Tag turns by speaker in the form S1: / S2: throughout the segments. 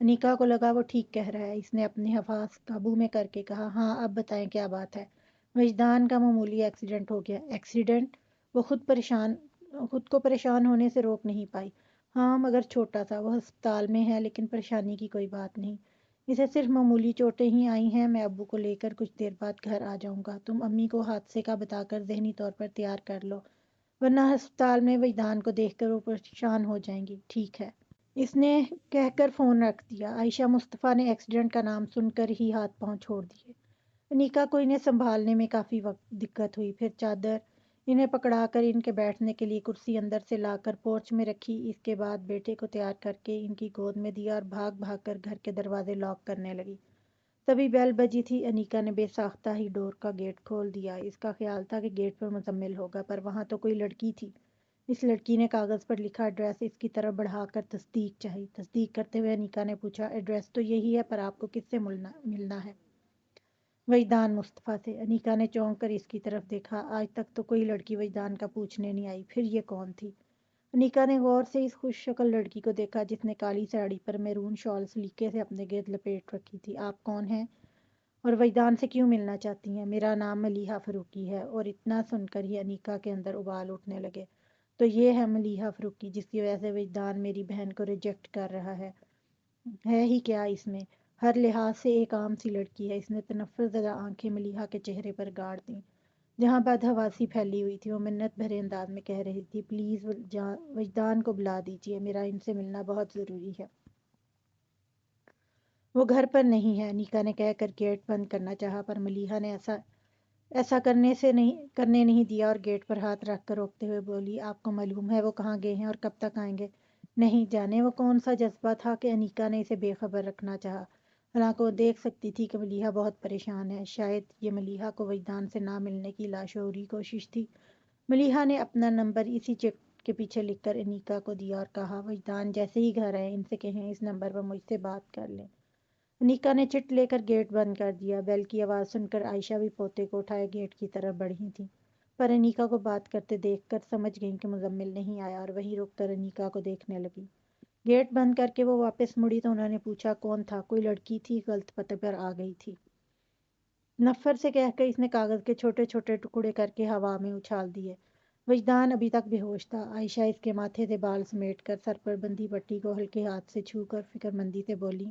S1: انیکا کو لگا وہ ٹھیک کہہ رہا ہے۔ اس نے اپنے حواس قابو میں کر کے کہا، ہاں اب بتائیں کیا بات ہے؟ وجدان کا معمولی ایکسیڈنٹ ہو گیا۔ ایکسیڈنٹ؟ وہ خود کو پریشان ہونے سے روک نہیں پائی۔ ہاں مگر چھوٹا سا، وہ ہسپتال میں ہے لیکن پریشانی کی کوئی بات نہیں، اسے صرف معمولی چوٹیں ہی آئی ہیں۔ میں ابو کو لے کر کچھ دیر بعد گھر آ جاؤں گا، تم امی کو حادثے کا بتا کر ذہنی طور پر تیار کر لو، ورنہ ہسپتال میں وجدان کو دیکھ کر وہ پریشان ہو جائیں گی۔ ٹھیک ہے، اس نے کہہ کر فون رکھ دیا۔ عائشہ مصطفیٰ نے ایکسیڈنٹ کا نام سن کر ہی ہاتھ پاؤں چھوڑ دیے۔ انیکا کو انہیں سنبھالنے میں کافی وقت دقت ہوئی، پھر چادر انہیں پکڑا کر ان کے بیٹھنے کے لیے کرسی اندر سے لا کر پورچ میں رکھی۔ اس کے بعد بیٹے کو تیار کر کے ان کی گود میں دیا اور بھاگ بھاگ کر گھر کے دروازے لاک کرنے لگی۔ تبھی بیل بجی تھی۔ انیکا نے بے ساختہ ہی ڈور کا گیٹ کھول دیا۔ اس کا خیال تھا کہ گیٹ پر مزمل ہوگا، پر وہاں تو کوئی لڑکی تھی۔ اس لڑکی نے کاغذ پر لکھا ایڈریس اس کی طرف بڑھا کر تصدیق چاہی۔ تصدیق کرتے ہوئے انیکا نے پوچھا، ایڈریس تو یہی ہے، پر آپ کو کس سے ملنا ہے؟ وجدان مصطفیٰ سے۔ انیکا نے چونک کر اس کی طرف دیکھا۔ آج تک تو کوئی لڑکی وجدان کا پوچھنے نہیں آئی، پھر یہ کون تھی؟ انیکا نے غور سے اس خوش شکل لڑکی کو دیکھا جس نے کالی ساڑی پر میرون شال سلیقے سے اپنے گرد لپیٹ رکھی تھی۔ آپ کون ہیں اور وجدان سے کیوں ملنا چاہتی ہیں؟ میرا نام ملیحہ فاروقی ہے۔ اور اتنا سن کر ہی انیکا کے اندر ابال اٹھنے لگے۔ تو یہ ہے ملیحہ فاروقی جس کی وجہ سے وجدان میری بہن کو ریجیکٹ کر رہا ہے ہی کیا اس میں؟ ہر لحاظ سے ایک عام سی لڑکی ہے۔ اس نے تنفر زدہ آنکھیں ملیحہ کے چہرے پر گاڑ دیں جہاں بدحواسی پھیلی ہوئی تھی۔ وہ منت بھرے انداز میں کہہ رہی تھی، پلیز وجدان کو بلا دیجیے، میرا ان سے ملنا بہت ضروری ہے۔ وہ گھر پر نہیں ہے، انیکا نے کہہ کر گیٹ بند کرنا چاہا، پر ملیحہ نے ایسا کرنے نہیں دیا اور گیٹ پر ہاتھ رکھ کر روکتے ہوئے بولی، آپ کو معلوم ہے وہ کہاں گئے ہیں اور کب تک آئیں گے؟ نہیں جانے وہ کون سا جذبہ تھا کہ انیکا نے اسے بے خبر رکھنا چاہا۔ حالانکہ وہ دیکھ سکتی تھی کہ ملیحہ بہت پریشان ہے۔ شاید یہ ملیحہ کو وجدان سے نہ ملنے کی لاشعوری کوشش تھی۔ ملیحہ نے اپنا نمبر اسی چٹ کے پیچھے لکھ کر انیکا کو دیا اور کہا، وجدان جیسے ہی گھر آئے ان سے کہیں اس نمبر پر مجھ سے بات کر لیں۔ انیکا نے چٹ لے کر گیٹ بند کر دیا۔ بیل کی آواز سن کر عائشہ بھی پوتے کو اٹھائے گیٹ کی طرف بڑھی تھیں، پر انیکا کو بات کرتے دیکھ کر سمجھ گئیں کہ مزمل نہیں آیا اور وہیں رک کر انیکا کو دیکھنے لگی۔ گیٹ بند کر کے وہ واپس مڑی تو انہوں نے پوچھا، کون تھا؟ کوئی لڑکی تھی، غلط پتے پر آ گئی تھی؟ نفر سے کہہ کر اس نے کاغذ کے چھوٹے چھوٹے ٹکڑے کر کے ہوا میں اچھال دیے۔ وجدان ابھی تک بے ہوش تھا۔ عائشہ اس کے ماتھے سے بال سمیٹ کر سر پر بندھی پٹی کو ہلکے ہاتھ سے چھو کر فکر مندی سے بولی،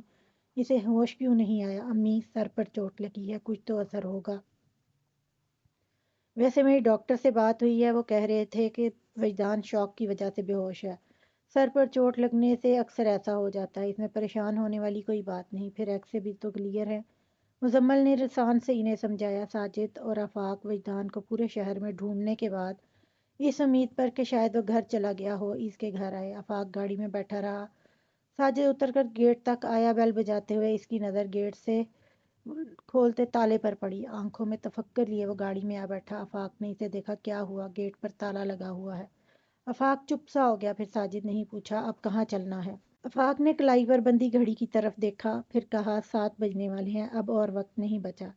S1: اسے ہوش کیوں نہیں آیا؟ امی سر پر چوٹ لگی ہے، کچھ تو اثر ہوگا۔ ویسے میری ڈاکٹر سے بات ہوئی ہے، وہ کہہ رہے تھے کہ وجدان شوق کی وجہ سے بے ہوش ہے۔ سر پر چوٹ لگنے سے اکثر ایسا ہو جاتا ہے، اس میں پریشان ہونے والی کوئی بات نہیں، پھر ایکس رے بھی تو کلیئر ہے۔ مزمل نے رسان سے انہیں سمجھایا۔ ساجد اور آفاق وجدان کو پورے شہر میں ڈھونڈنے کے بعد اس امید پر کہ شاید وہ گھر چلا گیا ہو اس کے گھر آئے۔ آفاق گاڑی میں بیٹھا رہا۔ ساجد اتر کر گیٹ تک آیا، بیل بجاتے ہوئے اس کی نظر گیٹ سے کھولتے تالے پر پڑی۔ آنکھوں میں تفکر لیے وہ گاڑی میں آ بیٹھا۔ آفاق نے اسے دیکھا۔ کیا ہوا؟ گیٹ پر تالا لگا ہوا ہے۔ آفاق چپ سا ہو گیا، پھر ساجد نے ہی پوچھا، اب کہاں چلنا ہے؟ آفاق نے کلائی پر بندی گھڑی کی طرف دیکھا، پھر کہا، 7 بجنے والے ہیں، اب اور وقت نہیں بچا۔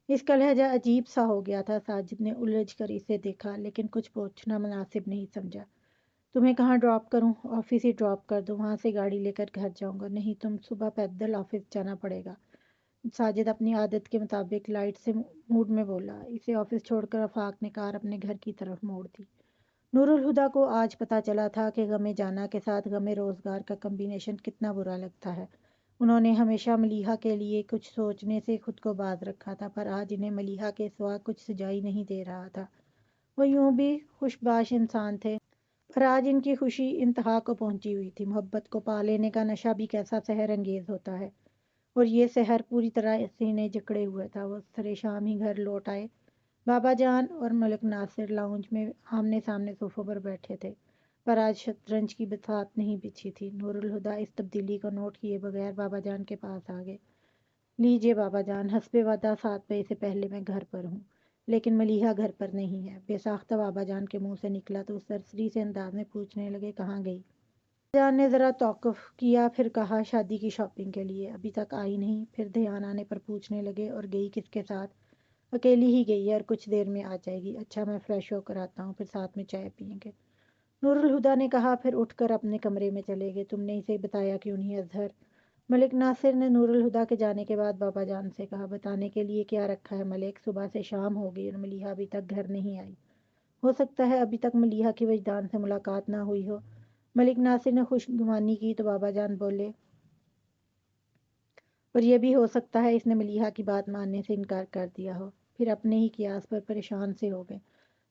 S1: اس کا لہجہ عجیب سا ہو گیا تھا۔ ساجد نے الجھ کر اسے دیکھا لیکن کچھ پوچھنا مناسب نہیں سمجھا۔ تمہیں کہاں ڈراپ کروں؟ آفس ہی ڈراپ کر دو، وہاں سے گاڑی لے کر گھر جاؤں گا۔ نہیں، تم صبح پیدل آفس جانا پڑے گا، ساجد اپنی عادت کے مطابق لائٹ سے موڈ میں بولا۔ اسے آفس چھوڑ کر آفاق نے کار اپنے گھر کی طرف موڑ دی۔ نور الہدیٰ کو آج پتہ چلا تھا کہ غم جانا کے ساتھ غم روزگار کا کمبینیشن کتنا برا لگتا ہے۔ انہوں نے ہمیشہ ملیحہ کے لیے کچھ سوچنے سے خود کو باز رکھا تھا، پر آج انہیں ملیحہ کے سوا کچھ سجائی نہیں دے رہا تھا۔ وہ یوں بھی خوش باش انسان تھے، پر آج ان کی خوشی انتہا کو پہنچی ہوئی تھی۔ محبت کو پا لینے کا نشہ بھی کیسا سحر انگیز ہوتا ہے، اور یہ سحر پوری طرح سینے جکڑے ہوئے تھا۔ وہ سرے شام ہی گھر لوٹ آئے۔ بابا جان اور ملک ناصر لاؤنج میں آمنے سامنے صوفوں پر بیٹھے تھے، پر آج شطرنج کی بساط نہیں بچھی تھی۔ نور الہدیٰ اس تبدیلی کو نوٹ کیے بغیر بابا جان کے پاس آ گئے۔ لیجیے بابا جان، حسب وعدہ 7 بجے سے پہلے میں گھر پر ہوں، لیکن ملیحہ گھر پر نہیں ہے۔ بے ساختہ بابا جان کے منہ سے نکلا تو سرسری سے انداز میں پوچھنے لگے، کہاں گئی؟ بابا جان نے ذرا توقف کیا، پھر کہا، شادی کی شاپنگ کے لیے، ابھی تک آئی نہیں۔ پھر دھیان آنے پر پوچھنے لگے، اور گئی کس کے ساتھ؟ اکیلی ہی گئی ہے اور کچھ دیر میں آ جائے گی۔ اچھا، میں فریش ہو کر آتا ہوں، پھر ساتھ میں چائے پئیں گے، نور الہدیٰ نے کہا، پھر اٹھ کر اپنے کمرے میں چلے گئے۔ تم نے اسے بتایا کیوں نہیں اظہر؟ ملک ناصر نے نور الہدا کے جانے کے بعد بابا جان سے کہا، بتانے کے لیے کیا رکھا ہے ملک؟ صبح سے شام ہو گئی اور ملیحہ ابھی تک گھر نہیں آئی۔ ہو سکتا ہے ابھی تک ملیحہ کی وجدان سے ملاقات نہ ہوئی ہو۔ ملک ناصر نے خوشگوانی کی تو بابا جان بولے، اور یہ بھی ہو سکتا ہے اس نے ملیحہ کی بات ماننے سے انکار کر دیا ہو۔ پھر اپنے ہی قیاس پر پریشان سے ہو گئے۔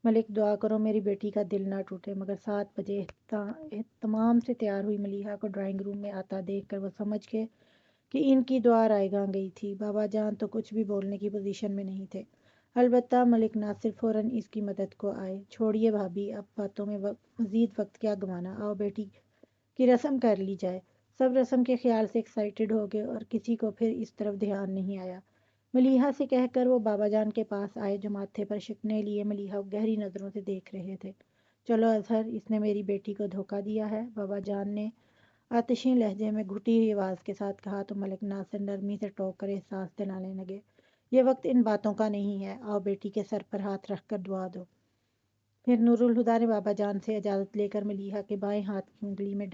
S1: ملک دعا کرو میری بیٹی کا دل نہ ٹوٹے۔ مگر 7 بجے اہتمام سے تیار ہوئی ملیحہ کو ڈرائنگ روم میں آتا دیکھ کر وہ سمجھ گئے کہ ان کی دعا رائے گاں گئی تھی۔ بابا جان تو کچھ بھی بولنے کی پوزیشن میں نہیں تھے، البتہ ملک ناصر فوراً اس کی مدد کو آئے۔ چھوڑیے بھابھی، اب باتوں میں مزید وقت کیا گنوانا، آؤ بیٹی کی رسم کر لی جائے۔ سب رسم کے خیال سے ایکسائٹڈ ہو گئے اور کسی کو پھر اس طرف دھیان نہیں آیا۔ ملیحہ سے کہہ کر وہ بابا جان کے پاس آئے جو ماتھے پر شکنے لیے ملیحہ کو گہری نظروں سے دیکھ رہے تھے۔ چلو اظہر، اس نے میری بیٹی کو دھوکہ دیا ہے، بابا جان نے آتشین لہجے میں گھٹی ہوئی آواز کے ساتھ کہا تو ملک ناصر نرمی سے ٹوک کر احساس دلانے لگے، یہ وقت ان باتوں کا نہیں ہے، آؤ بیٹی کے سر پر ہاتھ رکھ کر دعا دو۔ پھر نور الہدا نے بابا جان سے اجازت لے کر ملیحہ کے بائیں ہاتھ کی انگلی میں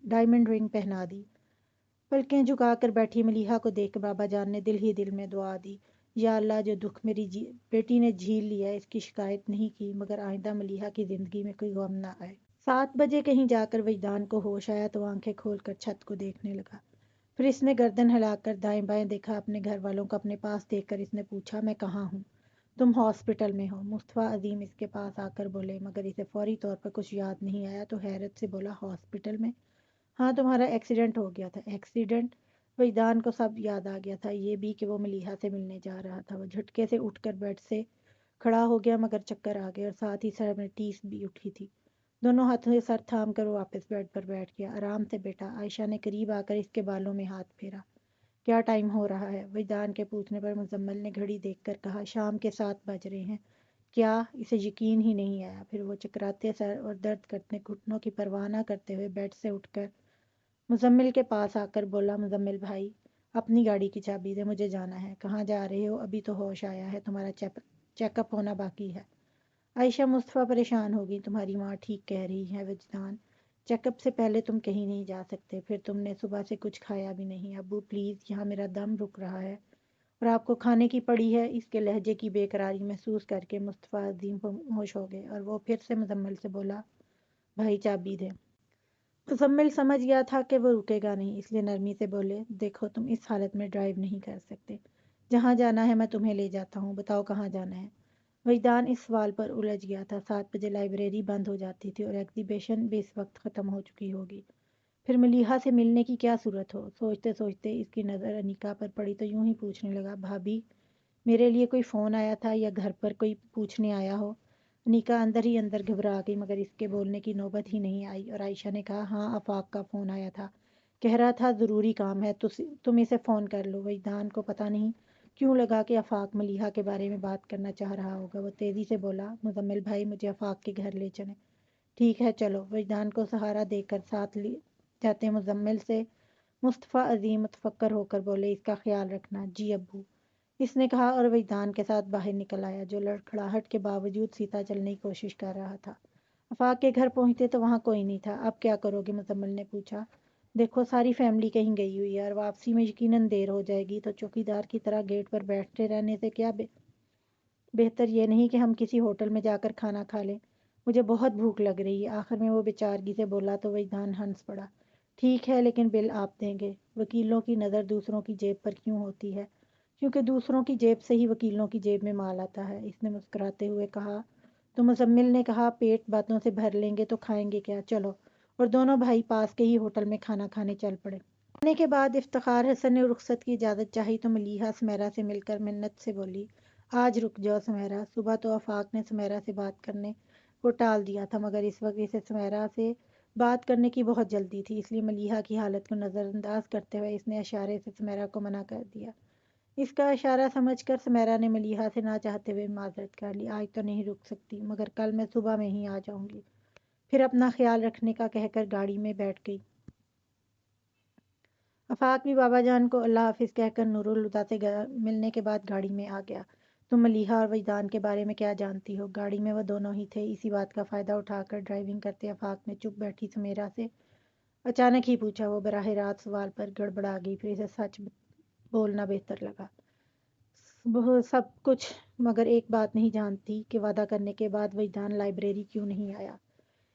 S1: ڈائمنڈ رنگ پہنا دی۔ پلکیں جھکا کر بیٹھی ملیحہ کو دیکھ کر بابا جان نے دل ہی دل میں دعا دی، یا اللہ، جو دکھ میری بیٹی نے جھیل لیا اس کی شکایت نہیں کی، مگر آئندہ ملیحہ کی زندگی میں کوئی غم نہ آئے۔ 7 بجے کہیں جا کر وجدان کو ہوش آیا تو آنکھیں کھول کر چھت کو دیکھنے لگا۔ پھر اس نے گردن ہلا کر دائیں بائیں دیکھا، اپنے گھر والوں کو اپنے پاس دیکھ کر اس نے پوچھا، میں کہاں ہوں؟ تم ہاسپٹل میں ہو۔ مصطفیٰ عظیم اس کے پاس آ کر بولے، مگر اسے فوری طور پر کچھ یاد نہیں آیا تو حیرت سے بولا، ہاسپٹل میں؟ ہاں، تمہارا ایکسیڈنٹ ہو گیا تھا۔ ایکسیڈنٹ؟ وجدان کو سب یاد آ گیا تھا، یہ بھی کہ وہ ملیحہ سے ملنے جا رہا تھا۔ وہ جھٹکے سے اٹھ کر بیڈ سے کھڑا ہو گیا، مگر چکر آ گئے اور ساتھ ہی سر میں ٹیس بھی اٹھی تھی۔ دونوں ہاتھوں سے سر تھام کر وہ واپس بیڈ پر بیٹھ گیا۔ آرام سے بیٹا، عائشہ نے قریب آ کر اس کے بالوں میں ہاتھ پھیرا۔ کیا ٹائم ہو رہا ہے؟ وجدان کے پوچھنے پر مزمل نے گھڑی دیکھ کر کہا، شام کے 7 بج رہے ہیں۔ کیا؟ اسے یقین ہی نہیں آیا۔ پھر وہ چکراتے سر اور درد کرتے گھٹنوں کی پرواہ نہ کرتے ہوئے بیڈ سے اٹھ کر مزمل کے پاس آ کر بولا، مزمل بھائی، اپنی گاڑی کی چابی دے، مجھے جانا ہے۔ کہاں جا رہے ہو؟ ابھی تو ہوش آیا ہے، تمہارا چیک اپ ہونا باقی ہے۔ عائشہ مصطفیٰ پریشان ہوگی، تمہاری ماں ٹھیک کہہ رہی ہے وجدان، چیک اپ سے پہلے تم کہیں نہیں جا سکتے، پھر تم نے صبح سے کچھ کھایا بھی نہیں۔ ابو پلیز، یہاں میرا دم رک رہا ہے اور آپ کو کھانے کی پڑی ہے۔ اس کے لہجے کی بے قراری محسوس کر کے مصطفیٰ عظیم ہوش ہو گئے اور وہ پھر سے مزمل سے بولا، بھائی چابی دے۔ مزمل سمجھ گیا تھا کہ وہ رکے گا نہیں، اس لیے نرمی سے بولے، دیکھو تم اس حالت میں ڈرائیو نہیں کر سکتے، جہاں جانا ہے میں تمہیں لے جاتا ہوں، بتاؤ کہاں جانا ہے۔ وجدان اس سوال پر الجھ گیا تھا۔ 7 بجے لائبریری بند ہو جاتی تھی اور ایگزیبیشن بھی اس وقت ختم ہو چکی ہوگی۔ پھر ملیحہ سے ملنے کی کیا صورت ہو؟ سوچتے سوچتے اس کی نظر انیکا پر پڑی تو یوں ہی پوچھنے لگا، بھابھی، میرے لیے کوئی فون آیا تھا یا گھر پر کوئی پوچھنے آیا ہو؟ انیکا اندر ہی اندر گھبرا گئی، مگر اس کے بولنے کی نوبت ہی نہیں آئی اور عائشہ نے کہا، ہاں، آفاق کا فون آیا تھا، کہہ رہا تھا ضروری کام ہے، تم اسے فون کر لو۔ وجدان کو پتہ نہیں کیوں لگا کہ آفاق ملیحہ کے بارے میں بات کرنا چاہ رہا ہوگا۔ وہ تیزی سے بولا، مزمل بھائی، مجھے آفاق کے گھر لے چلیں۔ ٹھیک ہے چلو۔ وجدان کو سہارا دے کر ساتھ لے جاتے مزمل سے مصطفیٰ عظیم متفکر ہو کر بولے، اس کا خیال رکھنا۔ جی ابو، اس نے کہا اور وجدان کے ساتھ باہر نکل آیا، جو لڑکھڑاہٹ کے باوجود سیدھا چلنے کی کوشش کر رہا تھا۔ آفاق کے گھر پہنچتے تو وہاں کوئی نہیں تھا۔ اب کیا کرو گے؟ مزمل نے پوچھا۔ دیکھو، ساری فیملی کہیں گئی ہوئی ہے اور واپسی میں یقیناً دیر ہو جائے گی، تو چوکیدار کی طرح گیٹ پر بیٹھے رہنے سے کیا بہتر یہ نہیں کہ ہم کسی ہوٹل میں جا کر کھانا کھا لیں؟ مجھے بہت بھوک لگ رہی ہے، آخر میں وہ بیچارگی سے بولا تو وجدان ہنس پڑا۔ ٹھیک ہے، لیکن بل آپ دیں گے؟ وکیلوں کی نظر دوسروں کی جیب پر کیوں ہوتی ہے؟ کیونکہ دوسروں کی جیب سے ہی وکیلوں کی جیب میں مال آتا ہے، اس نے مسکراتے ہوئے کہا۔ تو مزمل نے کہا، پیٹ باتوں سے بھر لیں گے تو کھائیں گے کیا؟ چلو۔ اور دونوں بھائی پاس کے ہی ہوٹل میں کھانا کھانے چل پڑے۔ کھانے کے بعد افتخار حسن نے رخصت کی اجازت چاہی تو ملیحہ سمیرا سے مل کر منت سے بولی، آج رک جاؤ سمیرا۔ صبح تو آفاق نے سمیرا سے بات کرنے کو ٹال دیا تھا، مگر اس وقت اسے سمیرا سے بات کرنے کی بہت جلدی تھی، اس لیے ملیحہ کی حالت کو نظر انداز کرتے ہوئے اس نے اشارے سے سمیرا کو منع کر دیا۔ اس کا اشارہ سمجھ کر سمیرا نے ملیحہ سے نہ چاہتے ہوئے معذرت کر لی، آج تو نہیں رک سکتی، مگر کل میں صبح میں ہی آ جاؤں گی۔ پھر اپنا خیال رکھنے کا کہہ کر گاڑی میں بیٹھ گئی۔ آفاق بھی بابا جان کو اللہ حافظ کہہ کر نور الہدا سے ملنے کے بعد گاڑی میں آ گیا۔ تم ملیحہ اور وجدان کے بارے میں کیا جانتی ہو؟ گاڑی میں وہ دونوں ہی تھے۔ اسی بات کا فائدہ اٹھا کر ڈرائیونگ کرتے آفاق نے چپ بیٹھی سمیرا سے اچانک ہی پوچھا۔ وہ براہ راست سوال پر گڑبڑا گئی، پھر اسے سچ بولنا بہتر لگا۔ وہ سب کچھ، مگر ایک بات نہیں جانتی کہ وعدہ کرنے کے بعد وجدان لائبریری کیوں نہیں آیا۔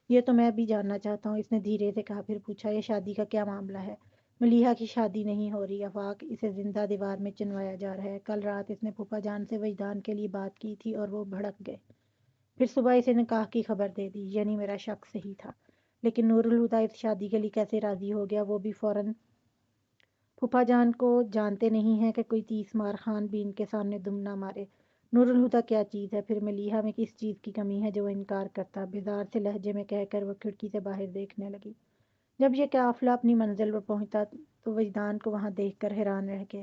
S1: یہ تو میں بھی جاننا چاہتا ہوں، اس نے دھیرے سے کہا۔ پھر پوچھا، یہ شادی کا کیا معاملہ ہے؟ ملیحہ کی شادی نہیں ہو رہی، آفاق، اسے زندہ دیوار میں چنوایا جا رہا ہے۔ کل رات اس نے پھوپھا جان سے وجدان کے لیے بات کی تھی اور وہ بھڑک گئے۔ پھر صبح اسے نکاح کی خبر دے دی، یعنی میرا شک صحیح تھا۔ لیکن نور الہدیٰ اس شادی کے لیے کیسے راضی ہو گیا؟ وہ بھی فوراً۔ پھوپھا جان کو جانتے نہیں ہیں کہ کوئی 30 مار خان بھی ان کے سامنے دم نہ مارے۔ نور الہدیٰ کیا چیز ہے؟ پھر ملیحہ میں کس چیز کی کمی ہے جو وہ انکار کرتا؟ بیزار سے لہجے میں کہہ کر وہ کھڑکی سے باہر دیکھنے لگی۔ جب یہ قافلہ اپنی منزل پر پہنچا تو وجدان کو وہاں دیکھ کر حیران رہ گئے۔